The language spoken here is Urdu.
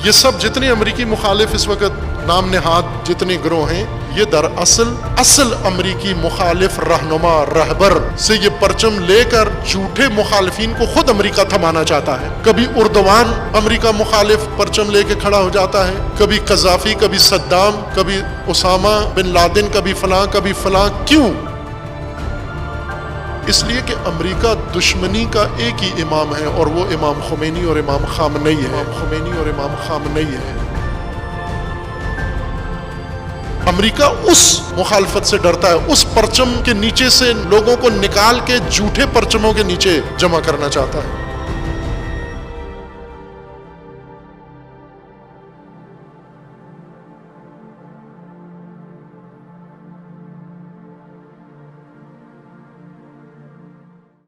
یہ سب جتنے امریکی مخالف اس وقت نام نہاد جتنے گروہ ہیں، یہ اصل امریکی مخالف رہنما رہبر سے یہ پرچم لے کر جھوٹے مخالفین کو خود امریکہ تھمانا چاہتا ہے۔ کبھی اردوان امریکہ مخالف پرچم لے کے کھڑا ہو جاتا ہے، کبھی قذافی، کبھی صدام، کبھی اسامہ بن لادن، کبھی فلاں۔ کیوں؟ اس لیے کہ امریکہ دشمنی کا ایک ہی امام ہے، اور وہ امام خمینی اور امام خامنئی ہے۔ امریکہ اس مخالفت سے ڈرتا ہے، اس پرچم کے نیچے سے لوگوں کو نکال کے جھوٹے پرچموں کے نیچے جمع کرنا چاہتا ہے۔